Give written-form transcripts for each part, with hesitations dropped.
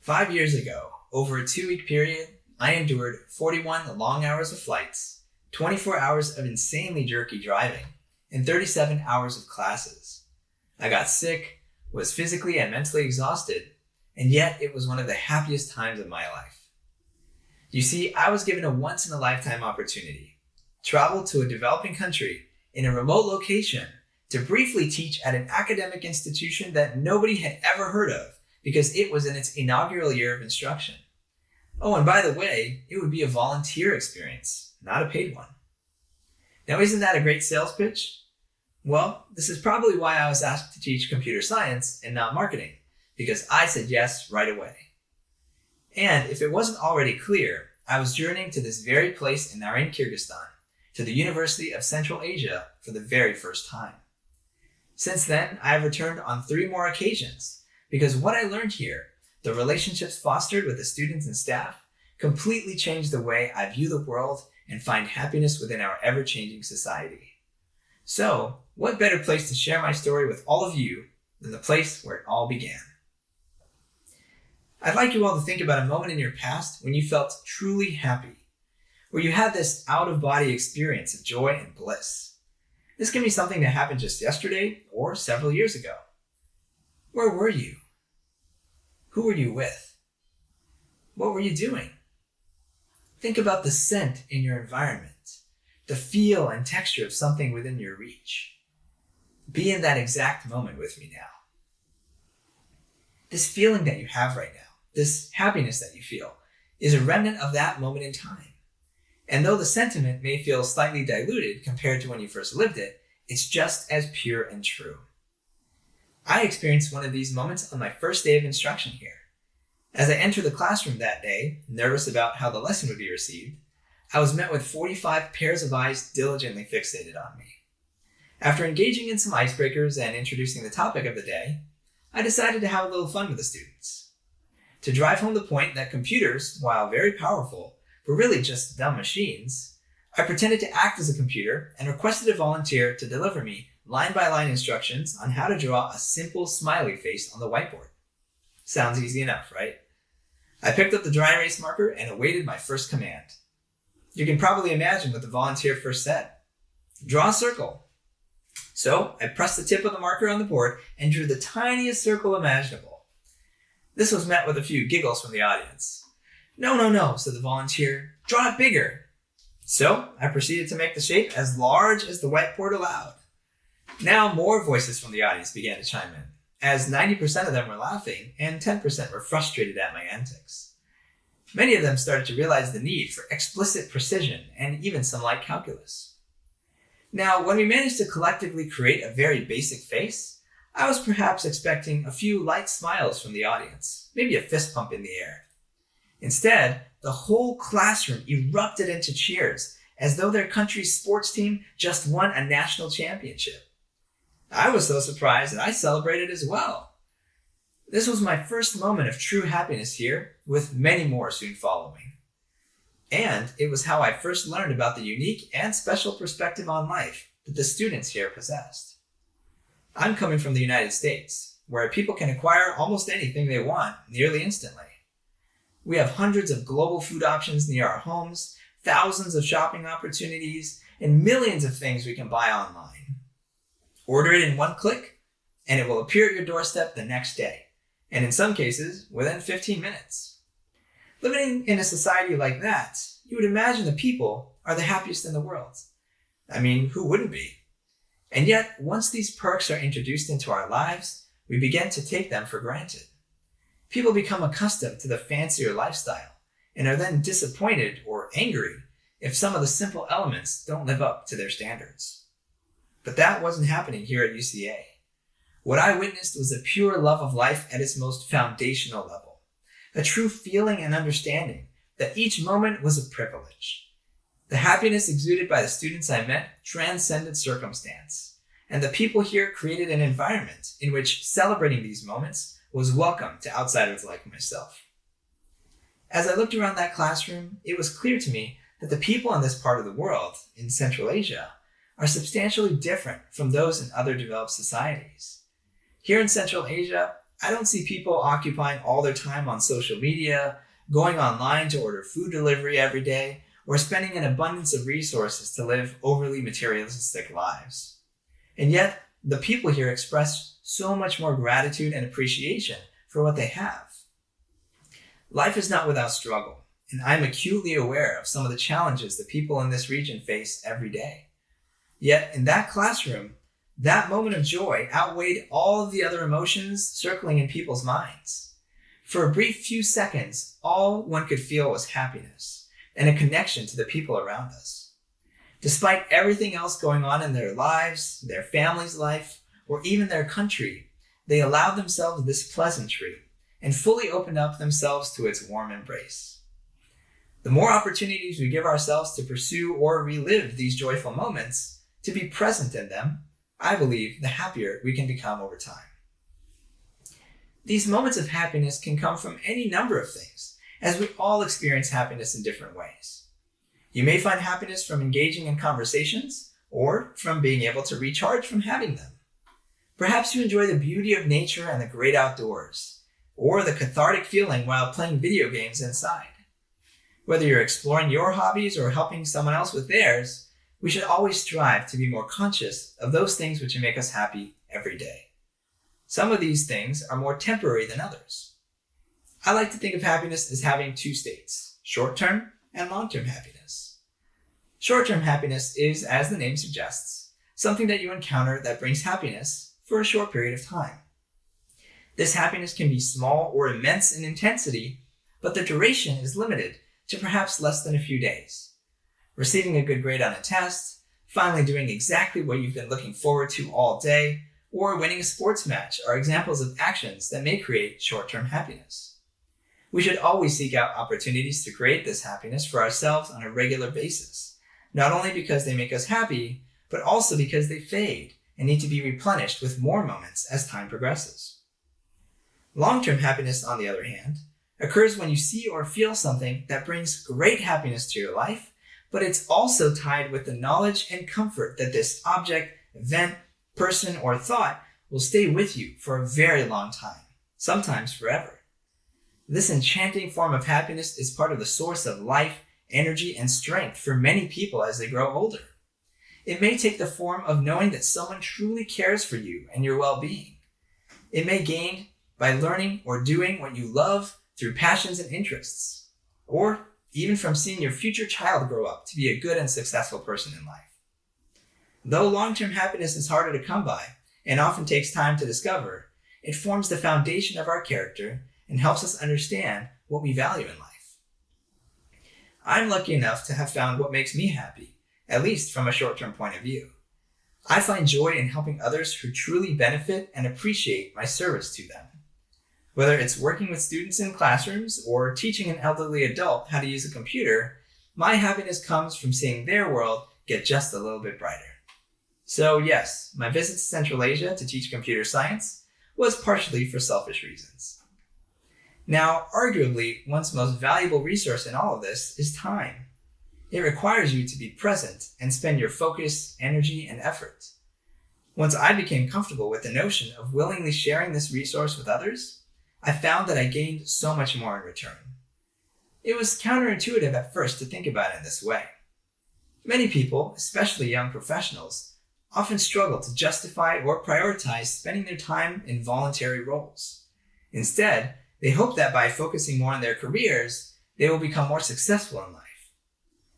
5 years ago, over a 2-week period, I endured 41 long hours of flights, 24 hours of insanely jerky driving, and 37 hours of classes. I got sick, was physically and mentally exhausted, and yet it was one of the happiest times of my life. You see, I was given a once-in-a-lifetime opportunity, travel to a developing country in a remote location to briefly teach at an academic institution that nobody had ever heard of because it was in its inaugural year of instruction. Oh, and by the way, it would be a volunteer experience, not a paid one. Now, isn't that a great sales pitch? Well, this is probably why I was asked to teach computer science and not marketing, because I said yes right away. And if it wasn't already clear, I was journeying to this very place in Naryn, Kyrgyzstan, to the University of Central Asia for the very first time. Since then, I have returned on 3 more occasions, because what I learned here, the relationships fostered with the students and staff, completely changed the way I view the world and find happiness within our ever-changing society. So, what better place to share my story with all of you than the place where it all began? I'd like you all to think about a moment in your past when you felt truly happy, where you had this out-of-body experience of joy and bliss. This can be something that happened just yesterday or several years ago. Where were you? Who were you with? What were you doing? Think about the scent in your environment, the feel and texture of something within your reach. Be in that exact moment with me now. This feeling that you have right now, this happiness that you feel, is a remnant of that moment in time. And though the sentiment may feel slightly diluted compared to when you first lived it, it's just as pure and true. I experienced one of these moments on my first day of instruction here. As I entered the classroom that day, nervous about how the lesson would be received, I was met with 45 pairs of eyes diligently fixated on me. After engaging in some icebreakers and introducing the topic of the day, I decided to have a little fun with the students. To drive home the point that computers, while very powerful, were really just dumb machines, I pretended to act as a computer and requested a volunteer to deliver me line-by-line instructions on how to draw a simple smiley face on the whiteboard. Sounds easy enough, right? I picked up the dry erase marker and awaited my first command. You can probably imagine what the volunteer first said. Draw a circle. So I pressed the tip of the marker on the board and drew the tiniest circle imaginable. This was met with a few giggles from the audience. No, said the volunteer. Draw it bigger. So I proceeded to make the shape as large as the whiteboard allowed. Now more voices from the audience began to chime in, as 90% of them were laughing and 10% were frustrated at my antics. Many of them started to realize the need for explicit precision and even some light calculus. Now, when we managed to collectively create a very basic face, I was perhaps expecting a few light smiles from the audience, maybe a fist pump in the air. Instead, the whole classroom erupted into cheers as though their country's sports team just won a national championship. I was so surprised that I celebrated as well. This was my first moment of true happiness here, with many more soon following. And it was how I first learned about the unique and special perspective on life that the students here possessed. I'm coming from the United States, where people can acquire almost anything they want nearly instantly. We have hundreds of global food options near our homes, thousands of shopping opportunities, and millions of things we can buy online. Order it in one click, and it will appear at your doorstep the next day, and in some cases, within 15 minutes. Living in a society like that, you would imagine the people are the happiest in the world. I mean, who wouldn't be? And yet, once these perks are introduced into our lives, we begin to take them for granted. People become accustomed to the fancier lifestyle and are then disappointed or angry if some of the simple elements don't live up to their standards. But that wasn't happening here at UCA. What I witnessed was a pure love of life at its most foundational level, a true feeling and understanding that each moment was a privilege. The happiness exuded by the students I met transcended circumstance, and the people here created an environment in which celebrating these moments was welcome to outsiders like myself. As I looked around that classroom, it was clear to me that the people in this part of the world, in Central Asia, are substantially different from those in other developed societies. Here in Central Asia, I don't see people occupying all their time on social media, going online to order food delivery every day, or spending an abundance of resources to live overly materialistic lives. And yet, the people here express so much more gratitude and appreciation for what they have. Life is not without struggle, and I'm acutely aware of some of the challenges that people in this region face every day. Yet, in that classroom, that moment of joy outweighed all of the other emotions circling in people's minds. For a brief few seconds, all one could feel was happiness and a connection to the people around us. Despite everything else going on in their lives, their family's life, or even their country, they allowed themselves this pleasantry and fully opened up themselves to its warm embrace. The more opportunities we give ourselves to pursue or relive these joyful moments, to be present in them, I believe the happier we can become over time. These moments of happiness can come from any number of things, as we all experience happiness in different ways. You may find happiness from engaging in conversations or from being able to recharge from having them. Perhaps you enjoy the beauty of nature and the great outdoors, or the cathartic feeling while playing video games inside. Whether you're exploring your hobbies or helping someone else with theirs, we should always strive to be more conscious of those things which make us happy every day. Some of these things are more temporary than others. I like to think of happiness as having two states, short-term and long-term happiness. Short-term happiness is, as the name suggests, something that you encounter that brings happiness for a short period of time. This happiness can be small or immense in intensity, but the duration is limited to perhaps less than a few days. Receiving a good grade on a test, finally doing exactly what you've been looking forward to all day, or winning a sports match are examples of actions that may create short-term happiness. We should always seek out opportunities to create this happiness for ourselves on a regular basis, not only because they make us happy, but also because they fade and need to be replenished with more moments as time progresses. Long-term happiness, on the other hand, occurs when you see or feel something that brings great happiness to your life, but it's also tied with the knowledge and comfort that this object, event, person, or thought will stay with you for a very long time, sometimes forever. This enchanting form of happiness is part of the source of life, energy, and strength for many people as they grow older. It may take the form of knowing that someone truly cares for you and your well-being. It may gain by learning or doing what you love through passions and interests, or even from seeing your future child grow up to be a good and successful person in life. Though long-term happiness is harder to come by and often takes time to discover, it forms the foundation of our character and helps us understand what we value in life. I'm lucky enough to have found what makes me happy, at least from a short-term point of view. I find joy in helping others who truly benefit and appreciate my service to them. Whether it's working with students in classrooms or teaching an elderly adult how to use a computer, my happiness comes from seeing their world get just a little bit brighter. So yes, my visit to Central Asia to teach computer science was partially for selfish reasons. Now, arguably, one's most valuable resource in all of this is time. It requires you to be present and spend your focus, energy, and effort. Once I became comfortable with the notion of willingly sharing this resource with others, I found that I gained so much more in return. It was counterintuitive at first to think about it in this way. Many people, especially young professionals, often struggle to justify or prioritize spending their time in voluntary roles. Instead, they hope that by focusing more on their careers, they will become more successful in life.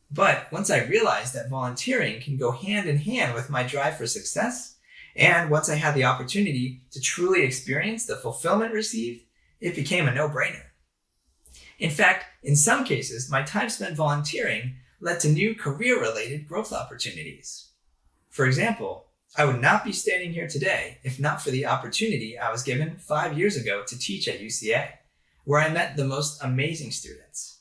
But once I realized that volunteering can go hand in hand with my drive for success, and once I had the opportunity to truly experience the fulfillment received, it became a no-brainer. In fact, in some cases, my time spent volunteering led to new career-related growth opportunities. For example, I would not be standing here today if not for the opportunity I was given 5 years ago to teach at UCA, where I met the most amazing students.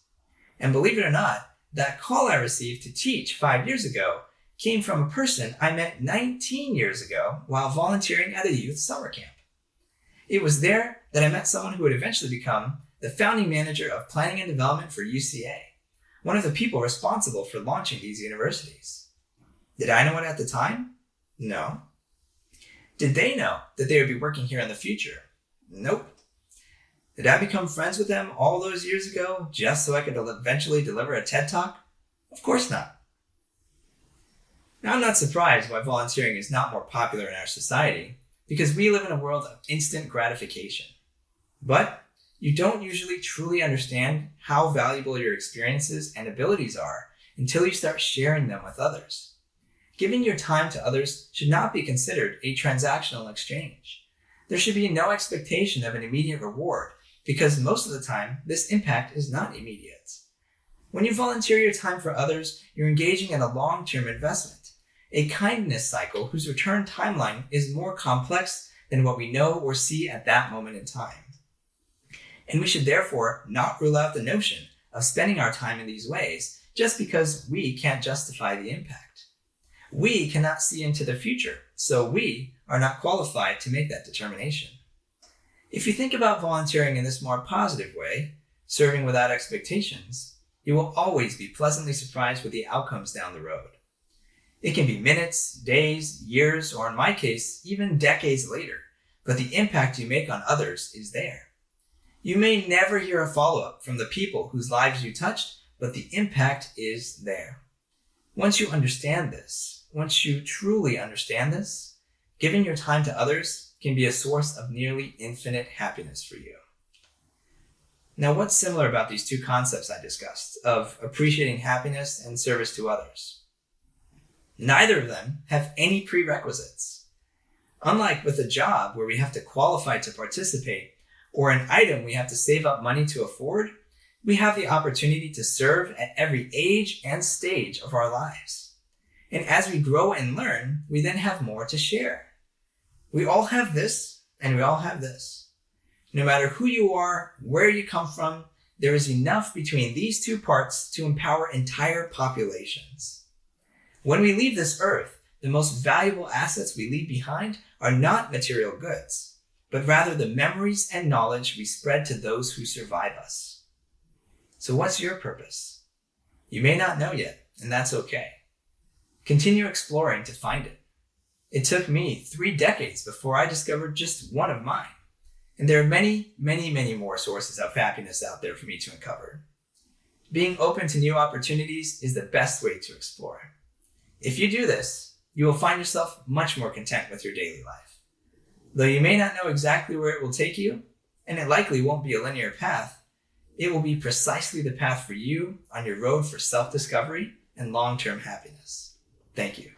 And believe it or not, that call I received to teach 5 years ago came from a person I met 19 years ago while volunteering at a youth summer camp. It was there that I met someone who would eventually become the founding manager of planning and development for UCA, one of the people responsible for launching these universities. Did I know it at the time? No. Did they know that they would be working here in the future? Nope. Did I become friends with them all those years ago just so I could eventually deliver a TED Talk? Of course not. Now, I'm not surprised why volunteering is not more popular in our society, because we live in a world of instant gratification. But you don't usually truly understand how valuable your experiences and abilities are until you start sharing them with others. Giving your time to others should not be considered a transactional exchange. There should be no expectation of an immediate reward, because most of the time, this impact is not immediate. When you volunteer your time for others, you're engaging in a long-term investment, a kindness cycle whose return timeline is more complex than what we know or see at that moment in time. And we should therefore not rule out the notion of spending our time in these ways just because we can't justify the impact. We cannot see into the future, so we are not qualified to make that determination. If you think about volunteering in this more positive way, serving without expectations, you will always be pleasantly surprised with the outcomes down the road. It can be minutes, days, years, or in my case, even decades later, but the impact you make on others is there. You may never hear a follow-up from the people whose lives you touched, but the impact is there. Once you understand this, once you truly understand this, giving your time to others can be a source of nearly infinite happiness for you. Now, what's similar about these two concepts I discussed of appreciating happiness and service to others? Neither of them have any prerequisites. Unlike with a job where we have to qualify to participate, or an item we have to save up money to afford, we have the opportunity to serve at every age and stage of our lives. And as we grow and learn, we then have more to share. We all have this, and we all have this. No matter who you are, where you come from, there is enough between these two parts to empower entire populations. When we leave this earth, the most valuable assets we leave behind are not material goods, but rather the memories and knowledge we spread to those who survive us. So what's your purpose? You may not know yet, and that's okay. Continue exploring to find it. It took me 3 decades before I discovered just one of mine. And there are many, many, many more sources of happiness out there for me to uncover. Being open to new opportunities is the best way to explore. If you do this, you will find yourself much more content with your daily life. Though you may not know exactly where it will take you, and it likely won't be a linear path, it will be precisely the path for you on your road for self-discovery and long-term happiness. Thank you.